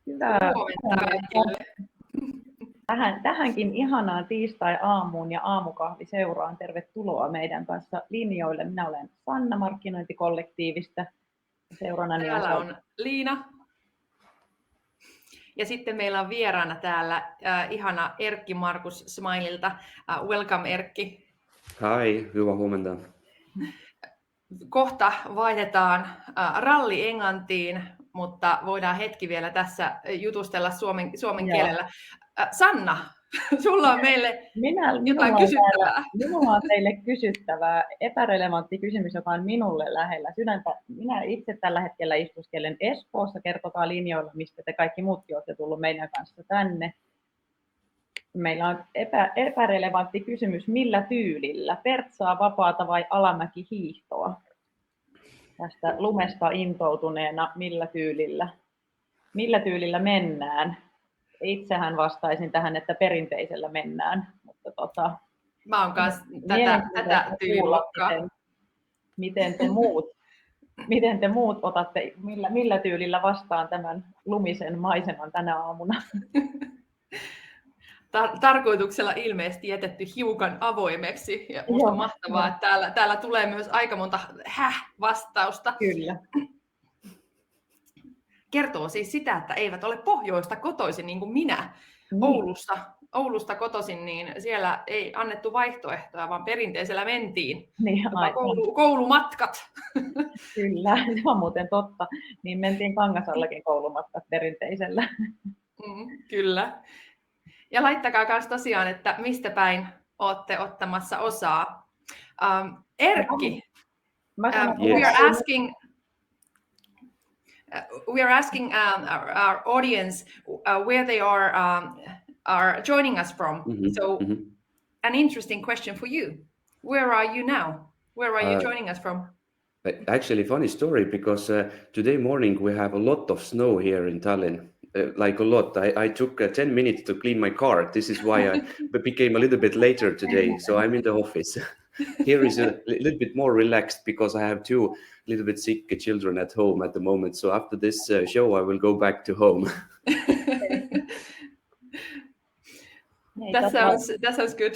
Hyvää huomenta kaikille. Tähänkin ihanaan tiistai-aamuun ja Aamukahviseuraan tervetuloa meidän kanssa linjoille. Minä olen Sanna markkinointikollektiivista. Täällä on Liina. Ja sitten meillä on vieraana täällä ihana Erkki Markus Smailylta. Welcome Erkki. Hi, hyvää huomenta. Kohta vaihdetaan ralli englantiin, mutta voidaan hetki vielä tässä jutustella suomen kielellä. Sanna, sulla on meille jotain kysyttävää. Minulla on teille kysyttävää, epärelevantti kysymys, joka on minulle lähellä sydäntä. Minä itse tällä hetkellä istuskelen Espoossa, kertokaa linjoilla, mistä te kaikki muutkin olette tullut meidän kanssa tänne. Meillä on epärelevantti kysymys, millä tyylillä? Pertsaa, vapaata vai alamäki hiihtoa? Tästä lumesta intoutuneena, millä tyylillä? Millä tyylillä mennään? Itsehän vastaisin tähän, että perinteisellä mennään. Mutta mä oon kanssa tätä tyyliluokkaa. Miten te muut otatte, millä tyylillä vastaan tämän lumisen maiseman tänä aamuna? Tarkoituksella ilmeisesti jätetty hiukan avoimeksi. Ja musta on mahtavaa, että täällä tulee myös aika monta vastausta. Kyllä. Kertoo siis sitä, että eivät ole pohjoista kotoisin niin kuin minä. Oulusta kotoisin, niin siellä ei annettu vaihtoehtoja, vaan perinteisellä mentiin. Niin, koulumatkat. Kyllä, se on muuten totta. Niin mentiin Kangasallakin koulumatkat perinteisellä. Kyllä. Ja laittakaa myös tosiaan, että mistä päin olette ottamassa osaa. Erkki, we are asking our audience where they are joining us from. So, an interesting question for you. Where are you now? Where are you joining us from? Actually, funny story, because today morning we have a lot of snow here in Tallinn. Like a lot. I took 10 minutes to clean my car. This is why I became a little bit later today. So I'm in the office. Here is a little bit more relaxed because I have two little bit sick children at home at the moment. So after this show, I will go back to home. That sounds good.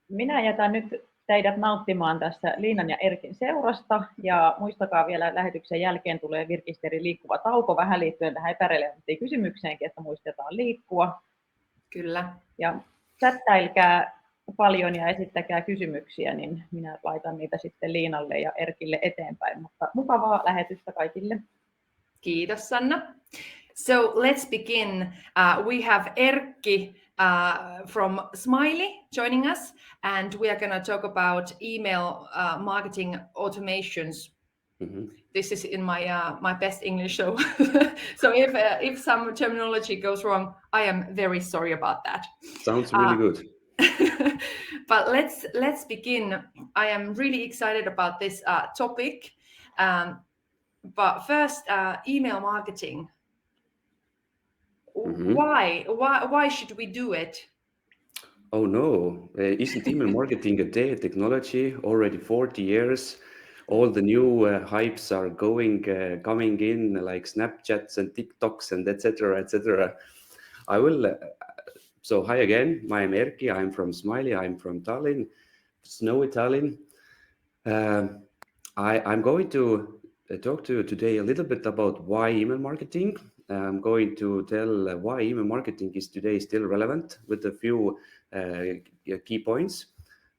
Minä jätän nyt teidät nauttimaan tässä Liinan ja Erkin seurasta. Ja muistakaa vielä lähetyksen jälkeen tulee Virkisteri liikkuva tauko vähän liittyen tähän epärelevanttiin kysymykseenkin, että muistetaan liikkua. Kyllä. Ja chattailkää paljon ja esittäkää kysymyksiä, niin minä laitan niitä sitten Liinalle ja Erkille eteenpäin. Mutta mukavaa lähetystä kaikille. Kiitos Sanna. So let's begin. We have Erkki from Smaily joining us, and we are going to talk about email marketing automations. This is in my best English, so if some terminology goes wrong, I am very sorry about that. Sounds really good. But let's begin. I am really excited about this topic. But first, email marketing. Why should we do it? Oh no, isn't email marketing a dead technology? Already 40 years, all the new hypes are coming in, like Snapchats and TikToks and etc. etc. I will. So hi again, my name is Erkki. I'm from Smaily. I'm from Tallinn, snowy Tallinn. I'm going to talk to you today a little bit about why email marketing. I'm going to tell why email marketing is today still relevant with a few key points.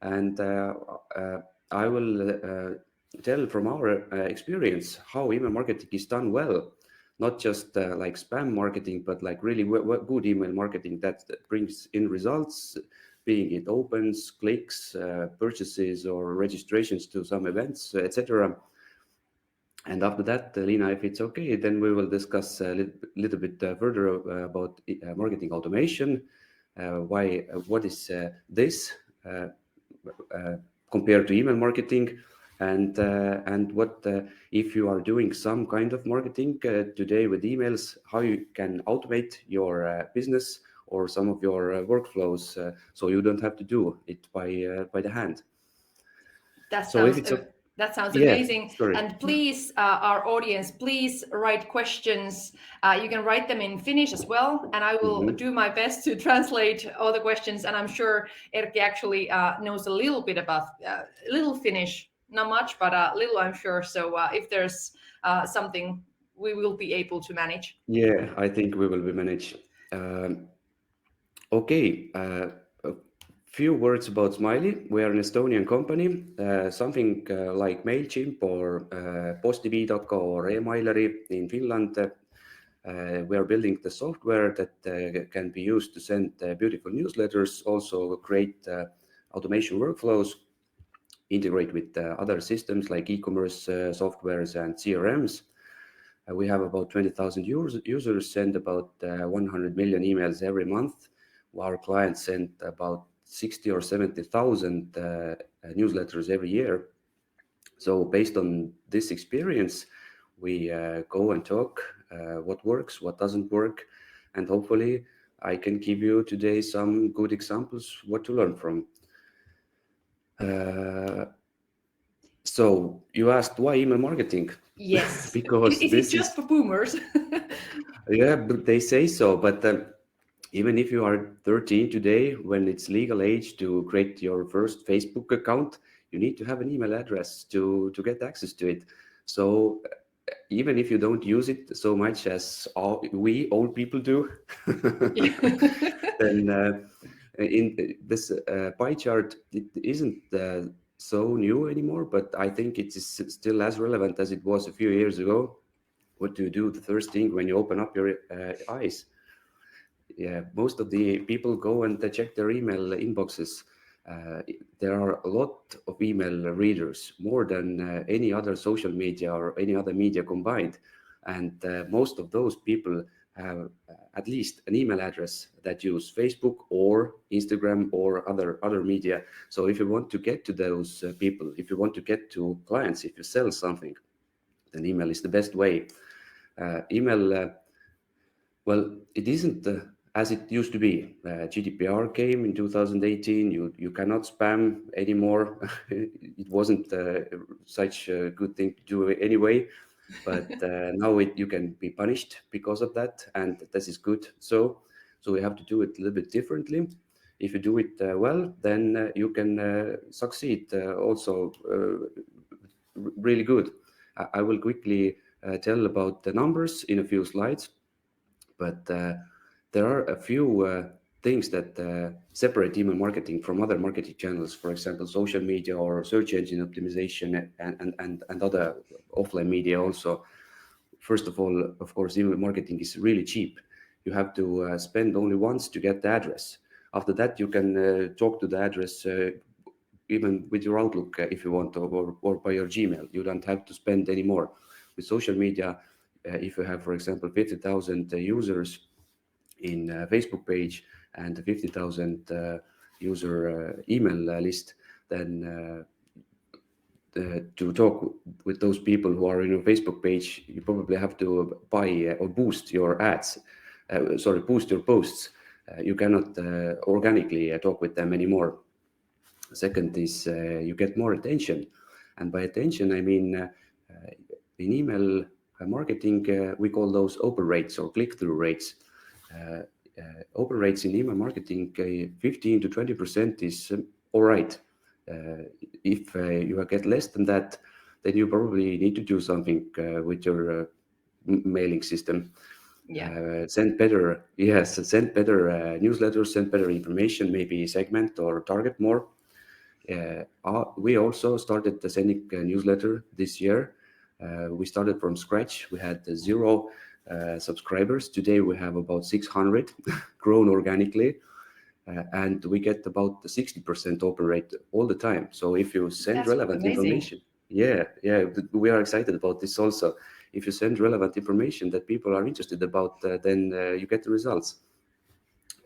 And I will tell from our experience how email marketing is done well, not just like spam marketing, but like really good email marketing that brings in results, being it opens, clicks, purchases or registrations to some events, etc. And after that, Liina, if it's okay, then we will discuss a little bit further about marketing automation. What is this compared to email marketing, and what if you are doing some kind of marketing today with emails, how you can automate your business or some of your workflows, so you don't have to do it by the hand. That That sounds Yeah, amazing. sorry. And please, our audience, please write questions. You can write them in Finnish as well, and I will do my best to translate all the questions. And I'm sure Erkki actually knows a little bit about little Finnish, not much, but little, I'm sure. So if there's something, we will be able to manage. Yeah, I think we will be managed. Okay, a few words about Smaily. We are an Estonian company, something like MailChimp or Posti.co or Emaileri in Finland. We are building the software that can be used to send beautiful newsletters, also create automation workflows, integrate with other systems like e-commerce softwares and CRMs. We have about 20,000 users, send about 100 million emails every month. Our clients send about 60 or 70,000 newsletters every year. So based on this experience, we go and talk what works, what doesn't work, and hopefully I can give you today some good examples what to learn from. So you asked why email marketing? Yes. Because is this it just for boomers? Yeah, but they say so. But even if you are 13 today, when it's legal age to create your first Facebook account, you need to have an email address to get access to it. So even if you don't use it so much as we old people do, then in this pie chart, it isn't so new anymore, but I think it is still as relevant as it was a few years ago. What do you do the first thing when you open up your eyes? Yeah, most of the people go and check their email inboxes. There are a lot of email readers, more than any other social media or any other media combined. And most of those people have at least an email address that use Facebook or Instagram or other media. So if you want to get to those people, if you want to get to clients, if you sell something, then email is the best way. Email, well, it isn't as it used to be. GDPR came in 2018. You cannot spam anymore. It wasn't such a good thing to do anyway, but now you can be punished because of that, and this is good. So we have to do it a little bit differently. If you do it well, then you can succeed also really good. I will quickly tell about the numbers in a few slides, but there are a few things that separate email marketing from other marketing channels, for example, social media or search engine optimization and other offline media also. First of all, of course, email marketing is really cheap. You have to spend only once to get the address. After that, you can talk to the address even with your Outlook if you want, or by your Gmail. You don't have to spend any more. With social media, if you have, for example, 50,000 users in Facebook page and 50,000 user email list, then to talk with those people who are in your Facebook page, you probably have to buy or boost your ads, boost your posts. You cannot organically talk with them anymore. Second is you get more attention. And by attention, I mean in email marketing, we call those open rates or click-through rates. Open rates in email marketing, 15 to 20% is all right. If you get less than that, then you probably need to do something with your mailing system. Yeah. Send better newsletters, send better information, maybe segment or target more. We also started sending a newsletter this year. We started from scratch. We had 0 subscribers. Today we have about 600, grown organically, and we get about the 60% open rate all the time. So if you send That's relevant amazing. information, we are excited about this also. If you send relevant information that people are interested about, then you get the results.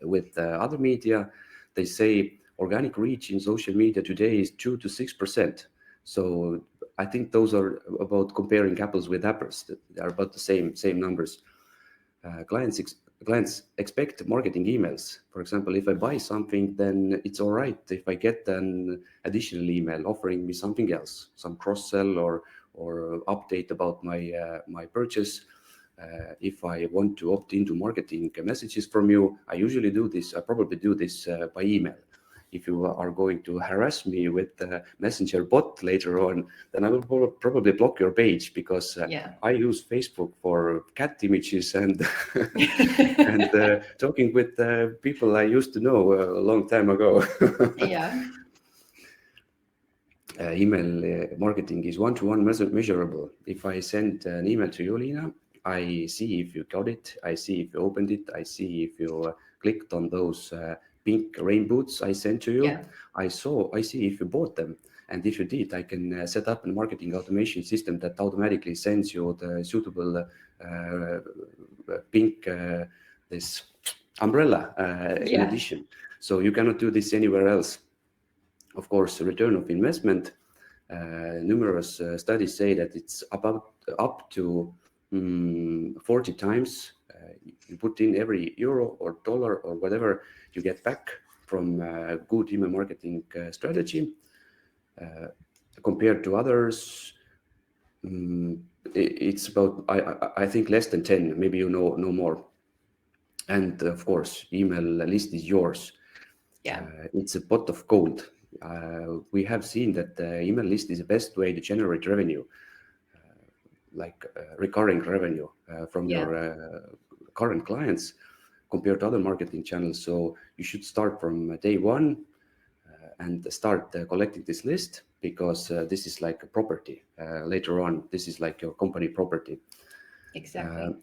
With other media, they say organic reach in social media today is 2 to 6%. So I think those are about comparing apples with apples. They are about the same numbers. Clients clients expect marketing emails. For example, if I buy something, then it's all right if I get an additional email offering me something else, some cross-sell or update about my purchase. If I want to opt into marketing messages from you, I usually do this. I probably do this by email. If you are going to harass me with the messenger bot later on, then I will probably block your page, because I use Facebook for cat images and and talking with people I used to know a long time ago. Email marketing is one-to-one measurable. If I send an email to you, Liina, I see if you got it, I see if you opened it, I see if you clicked on those pink rain boots I sent to you. I see if you bought them. And if you did, I can set up a marketing automation system that automatically sends you the suitable pink this umbrella in addition. So you cannot do this anywhere else. Of course, return of investment. Numerous studies say that it's about up to 40 times. You put in every euro or dollar or whatever you get back from good email marketing strategy. Compared to others, it's about, I think, less than 10, maybe you know more. And of course, email list is yours. It's a pot of gold. We have seen that the email list is the best way to generate revenue, like recurring revenue from your current clients compared to other marketing channels. So you should start from day one and start collecting this list, because this is like a property. Later on, this is like your company property. Exactly.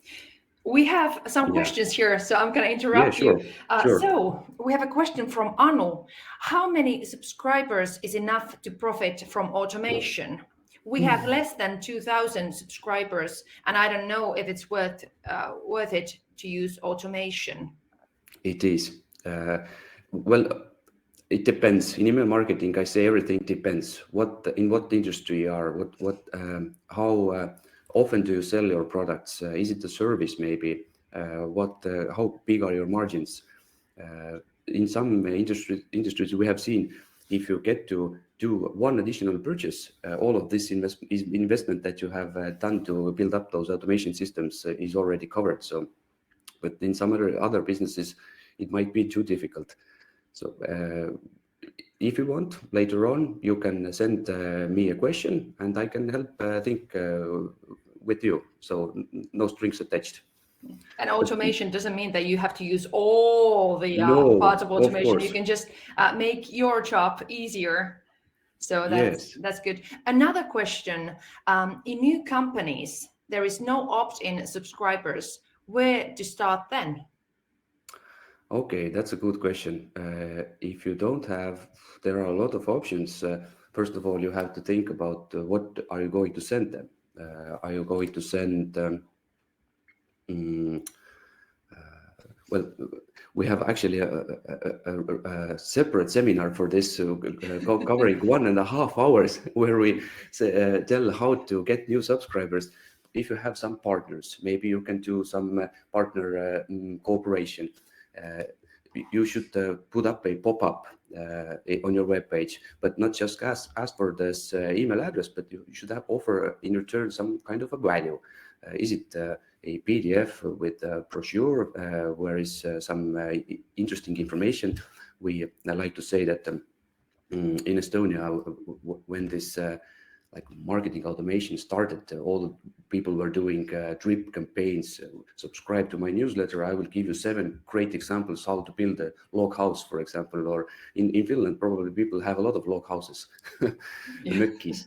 We have some questions here, so I'm going to interrupt you. Sure. So we have a question from Anu. How many subscribers is enough to profit from automation? We have less than 2,000 subscribers, and I don't know if it's worth it to use automation. It is. Well, it depends. In email marketing, I say everything depends. In what industry you are, how often do you sell your products? Is it a service maybe? How big are your margins? In some industries we have seen, if you get to do one additional purchase, all of this investment that you have done to build up those automation systems is already covered. So, but in some other businesses, it might be too difficult. So if you want, later on, you can send me a question and I can help think with you. So no strings attached. And automation doesn't mean that you have to use all the parts of automation. You can just make your job easier. So that's good. Another question, in new companies, there is no opt-in subscribers. Where to start then? Okay, that's a good question. If you don't have, there are a lot of options. First of all, you have to think about what are you going to send them? Are you going to send well, we have actually a separate seminar for this, covering 1.5 hours, where we tell how to get new subscribers. If you have some partners, maybe you can do some partner cooperation. You should put up a pop-up on your webpage, but not just ask for this email address, but you should offer in return some kind of a value. Is it a PDF with a brochure where is some interesting information? We like to say that in Estonia, when this like marketing automation started, all people were doing drip campaigns. Subscribe to my newsletter. I will give you 7 great examples how to build a log house, for example. Or in Finland, probably people have a lot of log houses, mökkis.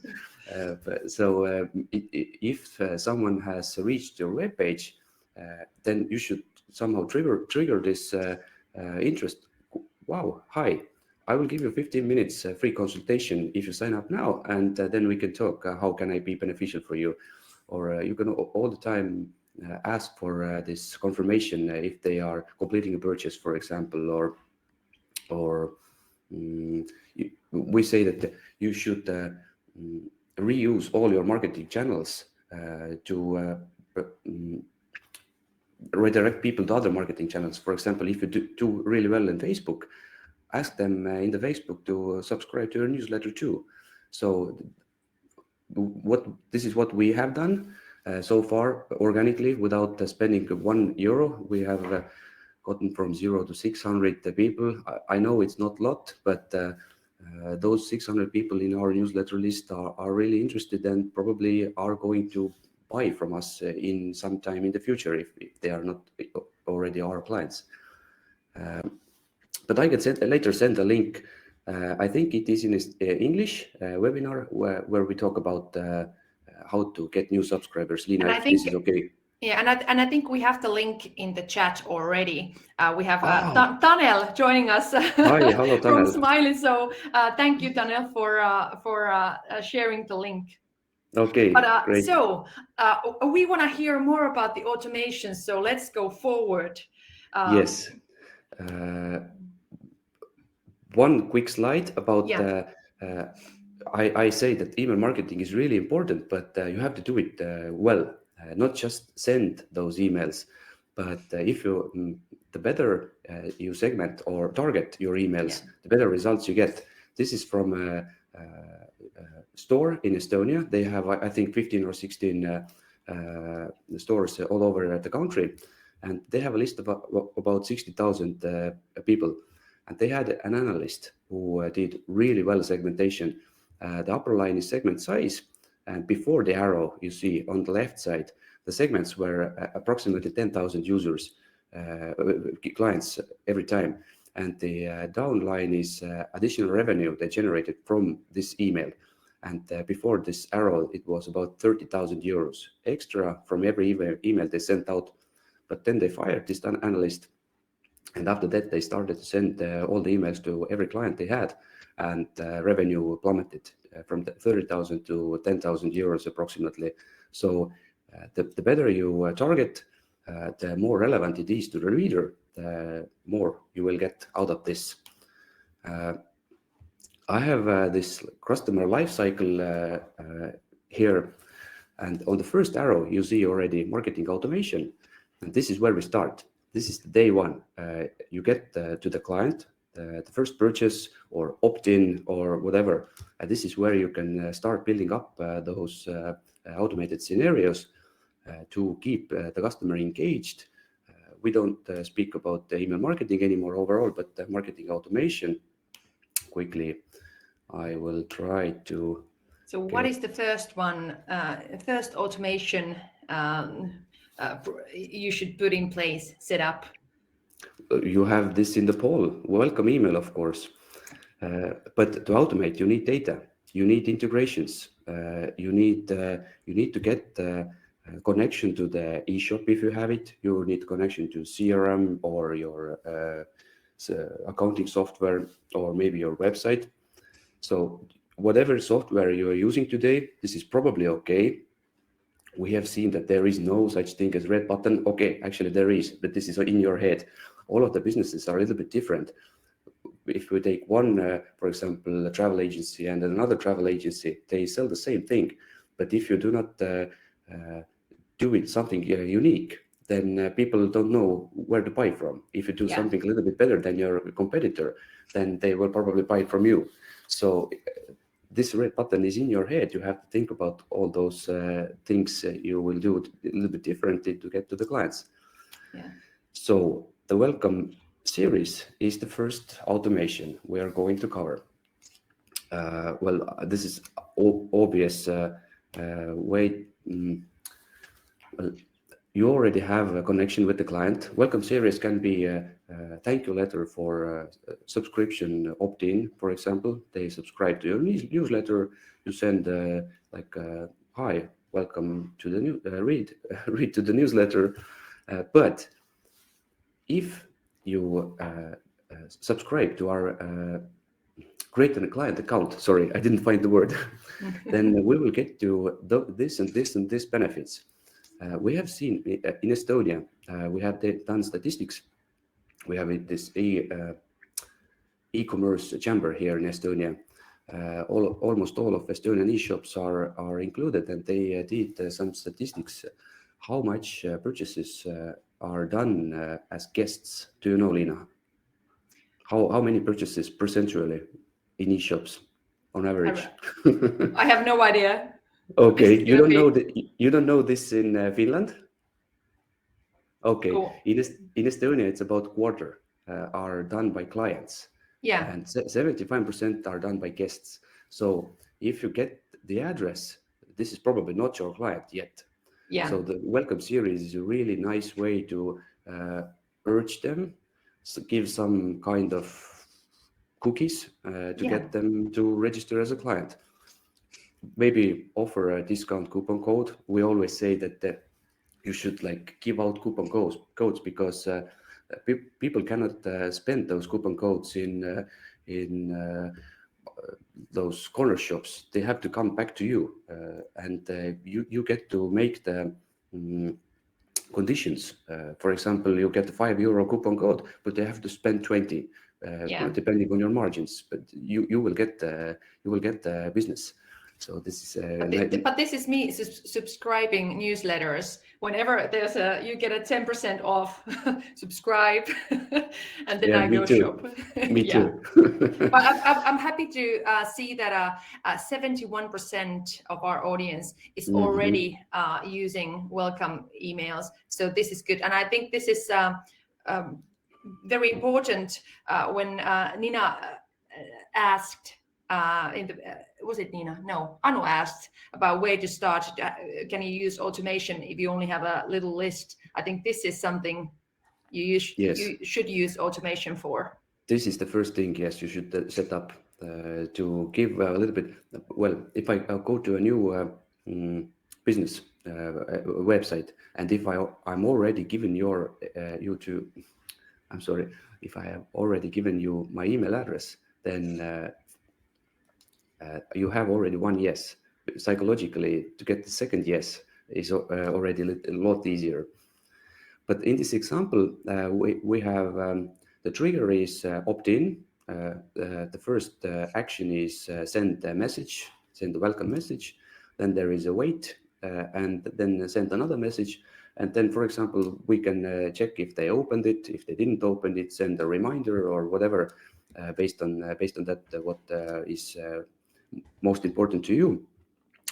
So if someone has reached your webpage, then you should somehow trigger this interest. Wow, hi. I will give you 15 minutes free consultation if you sign up now, and then we can talk. How can I be beneficial for you? Or you can all the time ask for this confirmation if they are completing a purchase, for example, or we say that you should reuse all your marketing channels to redirect people to other marketing channels. For example, if you do really well in Facebook, ask them in the Facebook to subscribe to your newsletter too. So this is what we have done so far organically without spending €1. We have gotten from 0 to 600 people. I know it's not a lot, but those 600 people in our newsletter list are really interested and probably are going to buy from us in some time in the future if they are not already our clients. But I can later send a link. I think it is in English webinar where we talk about how to get new subscribers. Lina, if this is okay. Yeah, and I think we have the link in the chat already. We have Tanel joining us Hi, hello, from Tanel. Smaily. So thank you, Tanel, for sharing the link. Okay, but great. So we want to hear more about the automation. So let's go forward. Yes. One quick slide about. I say that email marketing is really important, but you have to do it well. Not just send those emails, but if you the better you segment or target your emails, the better results you get. This is from a store in Estonia. They have, I think, 15 or 16 stores all over the country, and they have a list of about 60,000 people. And they had an analyst who did really well segmentation. The upper line is segment size, and before the arrow, you see on the left side, the segments were approximately 10,000 users, clients every time. And the down line is additional revenue they generated from this email. And before this arrow, it was about 30,000 euros extra from every email they sent out. But then they fired this analyst. And after that, they started to send all the emails to every client they had, and revenue plummeted from 30,000 to 10,000 euros approximately. So the better you target, the more relevant it is to the reader, the more you will get out of this. I have this customer lifecycle here, and on the first arrow, you see already marketing automation, and this is where we start. This is the day one. You get to the client, the first purchase or opt-in or whatever. This is where you can start building up those automated scenarios to keep the customer engaged. We don't speak about the email marketing anymore overall, but the marketing automation. Quickly, I will try to. So what is the first one, first automation you should put in place, set up? You have this in the poll, welcome email, of course. But to automate, you need data, you need integrations, you need to get connection to the eShop if you have it. You need connection to CRM or your accounting software or maybe your website. So whatever software you are using today, this is probably okay. We have seen that there is no such thing as red button. Okay, actually there is, but this is in your head. All of the businesses are a little bit different. If we take one, for example, a travel agency and another travel agency, they sell the same thing. But if you do not do it something unique, then people don't know where to buy from. If you do something a little bit better than your competitor, then they will probably buy from you. So this red button is in your head. You have to think about all those things you will do a little bit differently to get to the clients. Yeah. So the welcome series is the first automation we are going to cover. Well, this is obvious way. Well, you already have a connection with the client. Welcome series can be a thank you letter for subscription opt-in, for example. They subscribe to your newsletter. You send hi, welcome to the new read to the newsletter. But if you subscribe to our create a client account, sorry, I didn't find the word, then we will get to this and this and this benefits. We have seen in Estonia, we have done statistics. We have this e-commerce chamber here in Estonia. Almost all of Estonian e-shops are included, and they did some statistics how much purchases are done as guests. Do you know, Lina? How many purchases percentually in e-shops on average? I have no idea. Okay, you don't know this in Finland? Okay, Cool. in Estonia, it's about quarter are done by clients. Yeah. And 75% are done by guests. So if you get the address, this is probably not your client yet. Yeah. So the welcome series is a really nice way to urge them, give some kind of cookies to get them to register as a client. Maybe offer a discount coupon code. We always say that you should like give out coupon codes because people cannot spend those coupon codes in those corner shops. They have to come back to you, and you get to make the conditions. For example, you get a €5 coupon code, but they have to spend 20, depending on your margins. But you will get the business. So this is. But this is me subscribing newsletters. Whenever there's you get a 10% off, subscribe, and then I go shop. Me too. But I'm happy to see that 71% of our audience is already using welcome emails. So this is good, and I think this is very important. When Nina asked. Was it Nina? No, Anu asked about where to start. Can you use automation if you only have a little list? I think this is something you should use automation for. This is the first thing, yes, you should set up to give a little bit. Well, if I go to a new business website, and if I'm already given if I have already given you my email address, then you have already one yes. Psychologically, to get the second yes is already a lot easier. But in this example, we have the trigger is opt-in. The first action is send a message, send a welcome message. Then there is a wait, and then send another message. And then, for example, we can check if they opened it. If they didn't open it, send a reminder or whatever, based on that what is most important to you.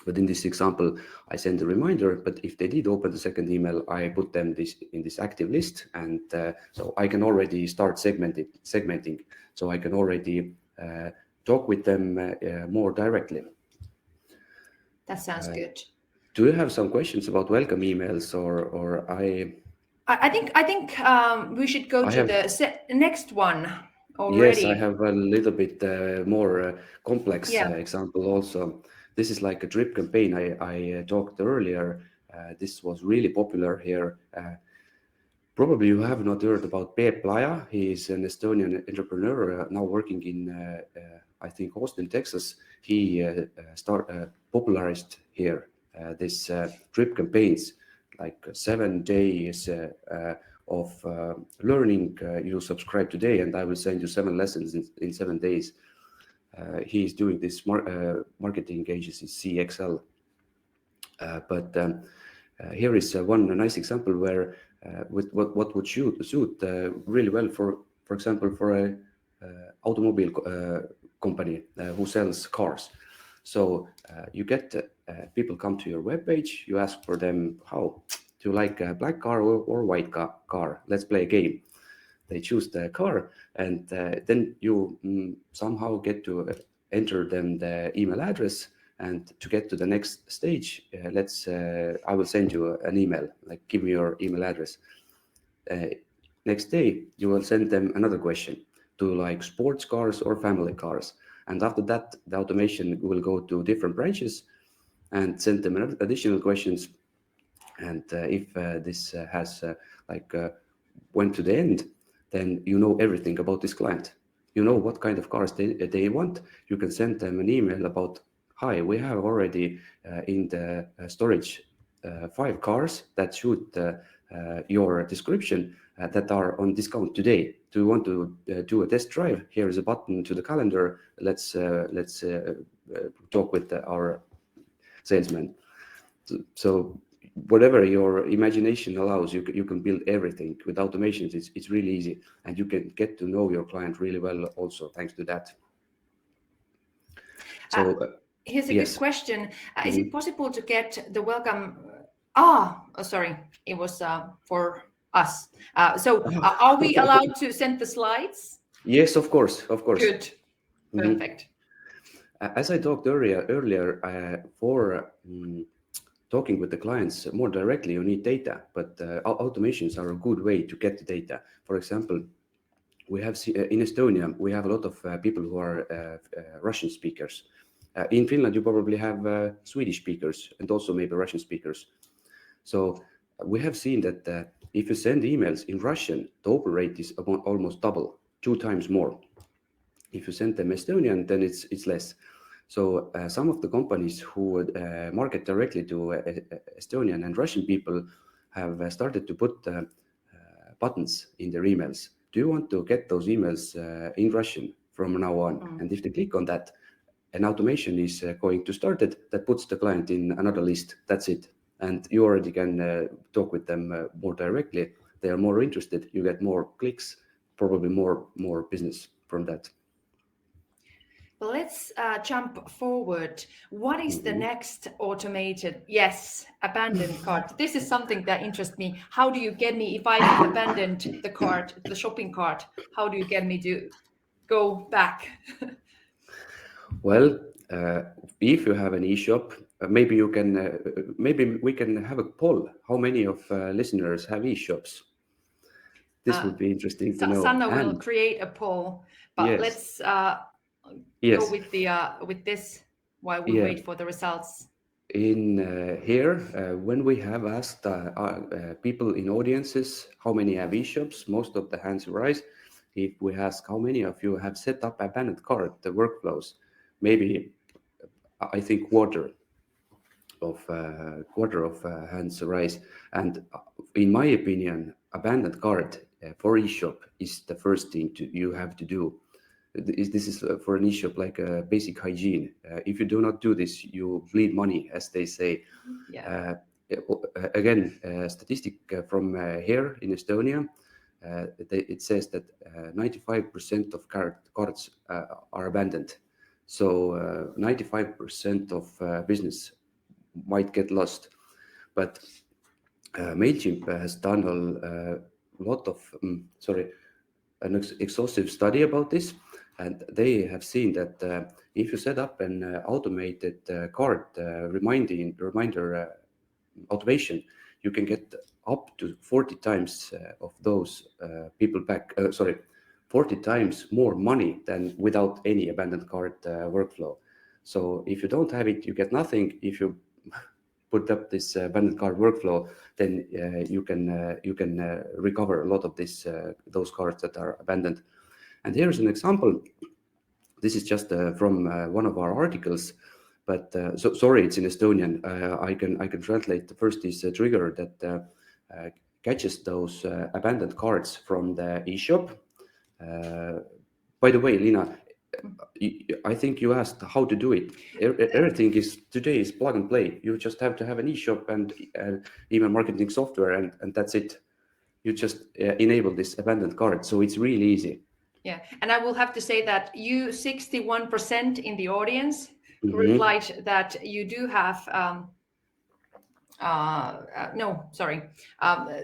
But in this example, I send a reminder, but if they did open the second email, I put them in this active list, and so I can already start segmenting. So I can already talk with them more directly. That sounds good. Do you have some questions about welcome emails, or I think we should go to the next one. Already. Yes, I have a little bit more complex example also. This is like a drip campaign I talked earlier. This was really popular here. Probably you have not heard about Peep Laja. He is an Estonian entrepreneur now working in, I think, Austin, Texas. He popularized here this drip campaigns, like 7 days of learning. You subscribe today and I will send you 7 lessons in 7 days. He is doing this marketing agency CXL. But here is one nice example where with what would suit really well for example, for a automobile company who sells cars. So you get people come to your webpage, you ask for them, how do you like a black car or white car? Let's play a game. They choose the car, and then you somehow get to enter them the email address. And to get to the next stage, I will send you an email, like give me your email address. Next day, you will send them another question. Do you like sports cars or family cars? And after that, the automation will go to different branches and send them additional questions. And if this has went to the end, then you know everything about this client. You know what kind of cars they want. You can send them an email about, hi, we have already in the storage 5 cars that suit your description that are on discount today. Do you want to do a test drive? Here is a button to the calendar. Let's talk with our salesman. So whatever your imagination allows, you can build everything with automations. It's really easy, and you can get to know your client really well also thanks to that. So here's a yes. good question. Is it possible to get the welcome? Sorry, it was for us. Are we allowed to send the slides? Yes, of course. Good. Perfect. As I talked earlier, for talking with the clients more directly, you need data, but automations are a good way to get the data. For example, we have in Estonia, we have a lot of people who are Russian speakers. In Finland, you probably have Swedish speakers and also maybe Russian speakers. So we have seen that if you send emails in Russian, the open rate is almost double, 2 times more. If you send them Estonian, then it's less. So some of the companies who market directly to Estonian and Russian people have started to put buttons in their emails. Do you want to get those emails in Russian from now on? And if they click on that, an automation is going to start it that puts the client in another list. That's it. And you already can talk with them more directly. They are more interested. You get more clicks, probably more business from that. Well, let's jump forward. What is the next automated? Yes, abandoned cart. This is something that interests me. How do you get me, if I've abandoned the cart, the shopping cart, how do you get me to go back? Well, if you have an e-shop, maybe you can. Maybe we can have a poll. How many of listeners have e-shops? This would be interesting to know. Sanna will create a poll, but yes. let's yes. go with this while we wait for the results. In here, when we have asked people in audiences how many have e-shops, most of the hands rise. If we ask how many of you have set up abandoned cart, the workflows, maybe I think quarter of hands rise. And in my opinion, abandoned cart for e-shop is the first thing you have to do. This is for an e-shop like a basic hygiene. If you do not do this, you bleed money, as they say. Yeah. Again, statistic from here in Estonia, it says that 95% of carts are abandoned. So 95% of business might get lost. But MailChimp has done a lot of, an exhaustive study about this. And they have seen that if you set up an automated cart reminder automation, you can get up to 40 times of those people back. 40 times more money than without any abandoned cart workflow. So if you don't have it, you get nothing. If you put up this abandoned cart workflow, then you can recover a lot of those carts that are abandoned. And here's an example. This is just from one of our articles, but sorry, it's in Estonian. I can translate. The first is a trigger that catches those abandoned carts from the eShop. By the way, Lina, I think you asked how to do it. Everything today is plug and play. You just have to have an eShop and email marketing software, and that's it. You just enable this abandoned cart, so it's really easy. Yeah, and I will have to say that you 61% in the audience replied that you do have.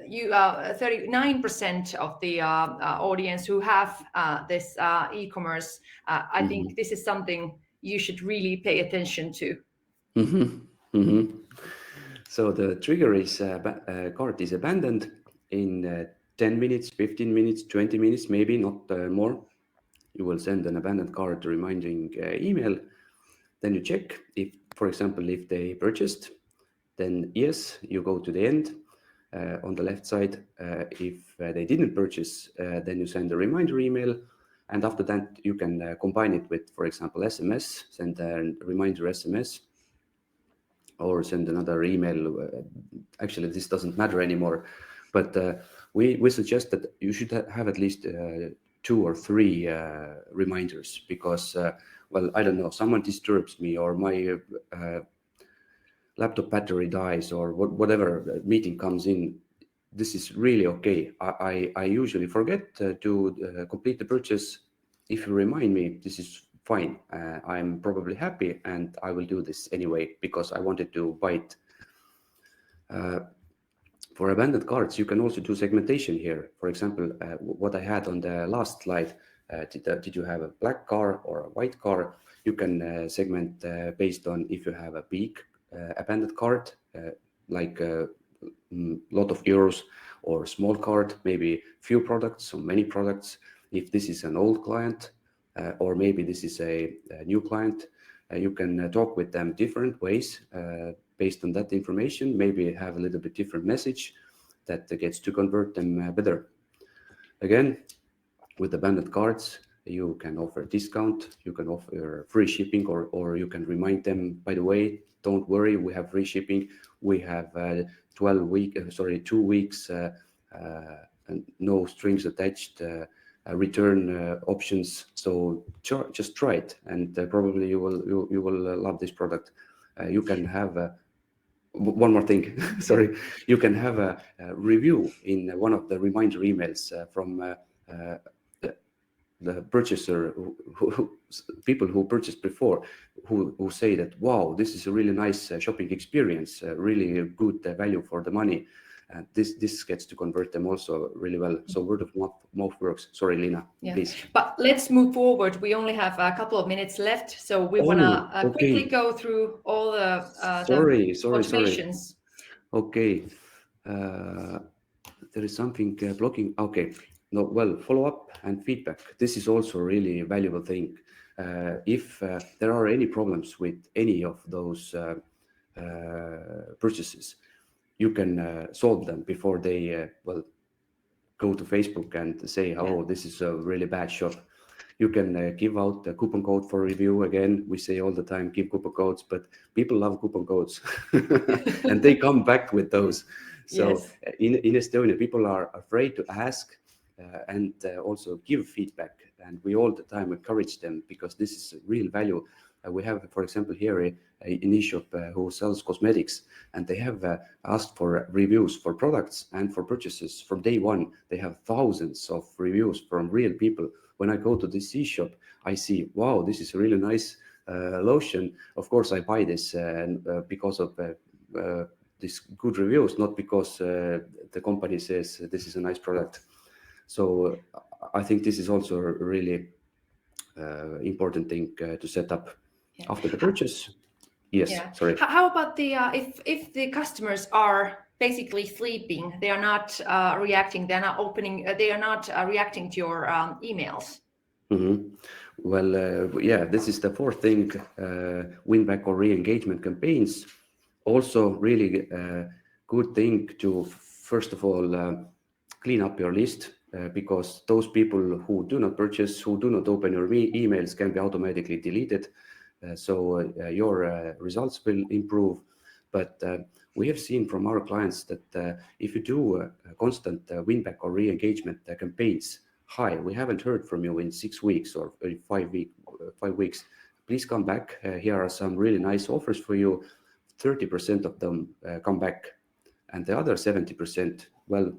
You 39% of the audience who have this e-commerce. I think this is something you should really pay attention to. So the trigger is cart is abandoned in 10 minutes, 15 minutes, 20 minutes, maybe not more. You will send an abandoned cart reminding email. Then you check if, for example, if they purchased. Then yes, you go to the end on the left side. If they didn't purchase, then you send a reminder email. And after that, you can combine it with, for example, SMS, send a reminder SMS, or send another email. Actually, this doesn't matter anymore. But we suggest that you should have at least 2 or 3 reminders, because, well, I don't know, someone disturbs me, or my laptop battery dies or whatever meeting comes in, this is really okay. I usually forget to complete the purchase. If you remind me, this is fine. I'm probably happy and I will do this anyway because I wanted to buy it. For abandoned carts, you can also do segmentation here. For example, what I had on the last slide, did you have a black car or a white car? You can segment based on if you have a big abandoned cart, like a lot of euros, or small cart, maybe few products or many products. If this is an old client, or maybe this is a new client, you can talk with them different ways based on that information, maybe have a little bit different message that gets to convert them better. Again, with abandoned carts, you can offer a discount, you can offer free shipping, or you can remind them, by the way, don't worry, we have free shipping. We have 2 weeks, and no strings attached, return options. So just try it, and probably you will love this product. You can have one more thing. Sorry, you can have a review in one of the reminder emails from the purchaser, people who purchased before, who say that, wow, this is a really nice shopping experience, really good value for the money. And this gets to convert them also really well. So word of mouth works. Sorry, Lina, please. But let's move forward. We only have a couple of minutes left, so we want to quickly go through all the automations. Okay, there is something blocking. Okay, no, well, follow up and feedback. This is also really a valuable thing. If there are any problems with any of those purchases, you can solve them before they go to Facebook and say, oh, this is a really bad shop. You can give out a coupon code for review. Again, we say all the time, give coupon codes, but people love coupon codes and they come back with those. So in Estonia, people are afraid to ask and also give feedback. And we all the time encourage them because this is real value. We have, for example, here an e-shop who sells cosmetics, and they have asked for reviews for products and for purchases from day one. They have thousands of reviews from real people. When I go to this e-shop, I see, wow, this is a really nice lotion. Of course, I buy this because of these good reviews, not because the company says this is a nice product. So I think this is also a really important thing to set up after the purchase. Sorry. How about the if the customers are basically sleeping, they are not reacting, they're not opening, they are not reacting to your emails? Mm-hmm. Well, this is the fourth thing, win-back or re-engagement campaigns. Also really good thing to, first of all, clean up your list because those people who do not purchase, who do not open your emails can be automatically deleted. So your results will improve. But we have seen from our clients that if you do constant win-back or re-engagement campaigns, hi, we haven't heard from you in 6 weeks or 5 weeks. Please come back. Here are some really nice offers for you. 30% of them come back, and the other 70%, well,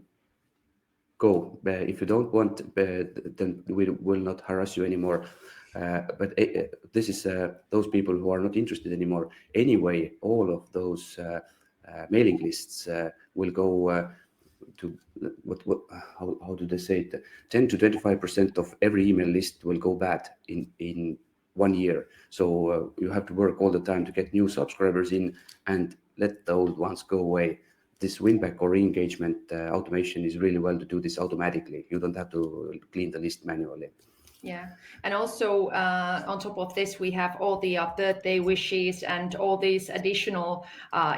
go. If you don't want, then we will not harass you anymore. But this is those people who are not interested anymore. Anyway, all of those mailing lists will go to how do they say it? 10 to 25% of every email list will go bad in 1 year. So you have to work all the time to get new subscribers in and let the old ones go away. This win-back or re-engagement automation is really well to do this automatically. You don't have to clean the list manually. Yeah, and also on top of this, we have all the birthday wishes and all these additional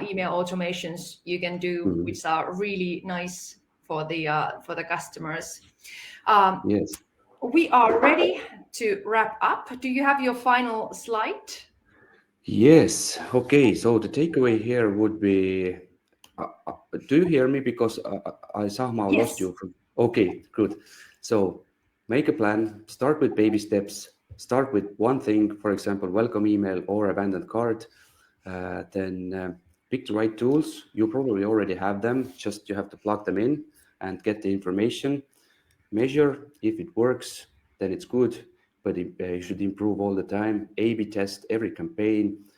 email automations you can do, which are really nice for the customers. Yes. We are ready to wrap up. Do you have your final slide? Yes. Okay. So the takeaway here would be, do you hear me? Because I somehow lost you. Okay, good. So make a plan, start with baby steps, start with one thing, for example, welcome email or abandoned cart. Then pick the right tools. You probably already have them, just you have to plug them in and get the information. Measure. If it works, then it's good, but you should improve all the time. A/B test every campaign.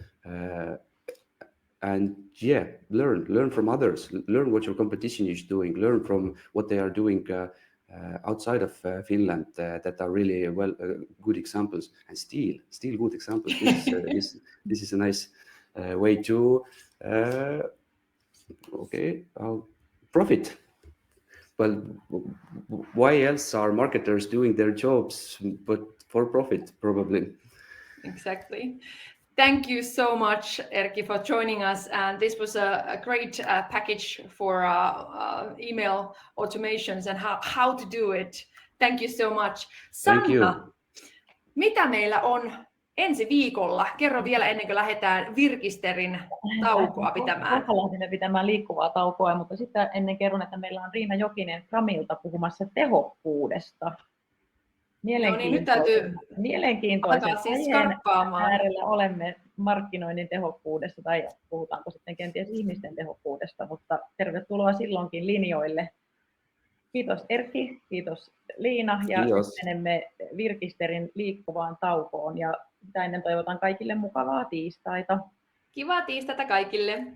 And yeah, learn from others, learn what your competition is doing, learn from what they are doing outside of Finland that are really good examples, and steal good examples. This is a nice way to profit. Well, why else are marketers doing their jobs but for profit, probably? Exactly. Thank you so much, Erkki, for joining us. And this was a great package for email automations and how to do it. Thank you so much. Thank you. Sanna, mitä meillä on ensi viikolla? Kerro vielä ennen kuin lähdetään Virkisterin taukoa pitämään. Kohta lähdemme pitämään liikkuvaa taukoa, mutta sitten ennen kerron, että meillä on Riina Jokinen Framilta puhumassa tehokkuudesta. No niin, nyt täytyy Mielenkiintoisen siis aiheen äärellä olemme markkinoinnin tehokkuudesta, tai puhutaanko sitten kenties ihmisten tehokkuudesta, mutta tervetuloa silloinkin linjoille. Kiitos Erkki, kiitos Liina, ja sitten menemme Virkisterin liikkuvaan taukoon, ja sitä ennen toivotan kaikille mukavaa tiistaita. Kivaa tiistaita kaikille.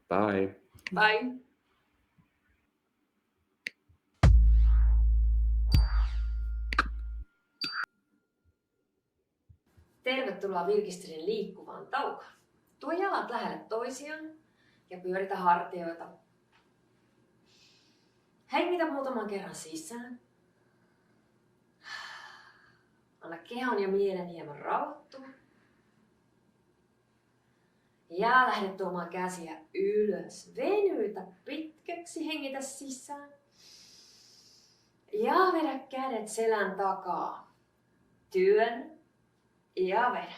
Bye. Bye. Tervetuloa Virkisterin liikkuvaan taukoon. Tuo jalat lähelle toisiaan ja pyöritä hartioita. Hengitä muutaman kerran sisään. Anna kehon ja mielen hieman rauhoittua. Ja lähde tuomaan käsiä ylös. Venytä pitkäksi, hengitä sisään. Ja vedä kädet selän takaa. Työnnä ja vedä.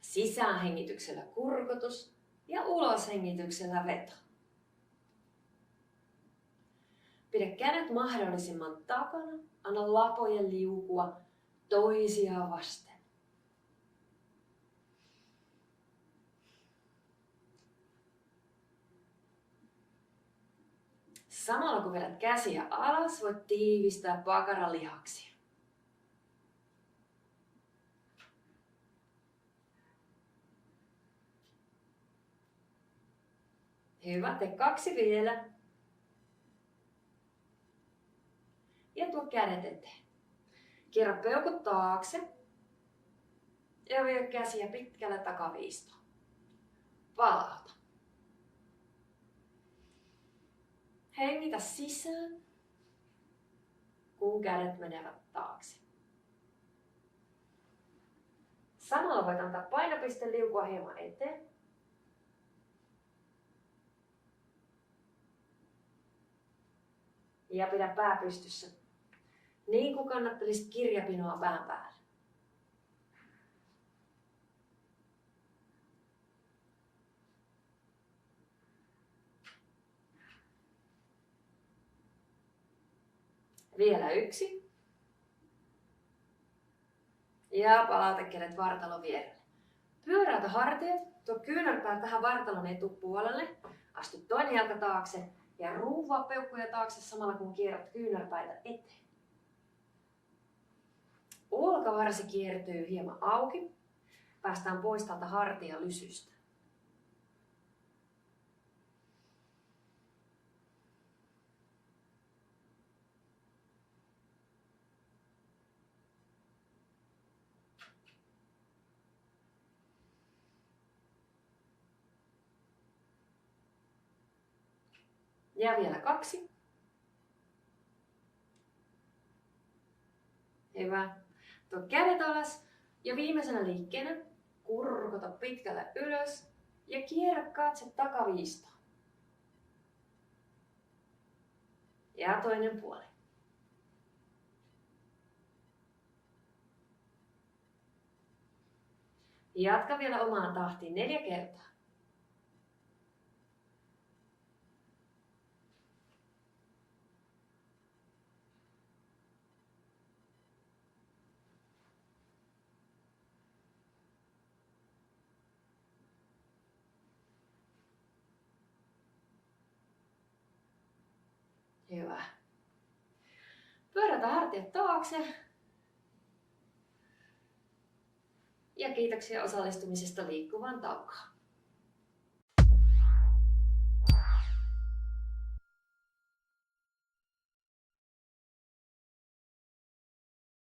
Sisäänhengityksellä kurkotus ja uloshengityksellä veto. Pidä kädet mahdollisimman takana. Anna lapojen liukua toisiaan vasten. Samalla kun vedät käsiä alas, voit tiivistää pakaran lihaksia. Hyvä, tee 2 vielä. Ja tuo kädet eteen. Kierrä peukut taakse. Ja vie käsiä pitkälle takaviistoon. Palauta. Hengitä sisään, kun kädet menevät taakse. Samalla voit antaa painopiste liukua hieman eteen. Ja pidä pää pystyssä, niin kuin kannattelisit kirjapinoa pään päällä. Vielä 1. Ja palauta kädet vartalon vierelle. Pyöräytä hartiat, tuo kyynärpää tähän vartalon etupuolelle. Astu toinen jalka taakse ja ruuvaa peukkuja taakse samalla kun kierrät kyynärpäitä eteen. Olkavarsi kiertyy hieman auki. Päästään pois täältä hartialysystä. Ja vielä 2. Hyvä. Tuo kädet alas ja viimeisenä liikkeenä kurkota pitkälle ylös ja kierrä katse takaviistoon. Ja toinen puoli. Jatka vielä omaan tahtiin 4 kertaa. Hyvä. Pyörätä hartiat taakse. Ja kiitoksia osallistumisesta liikkuvaan taukoon.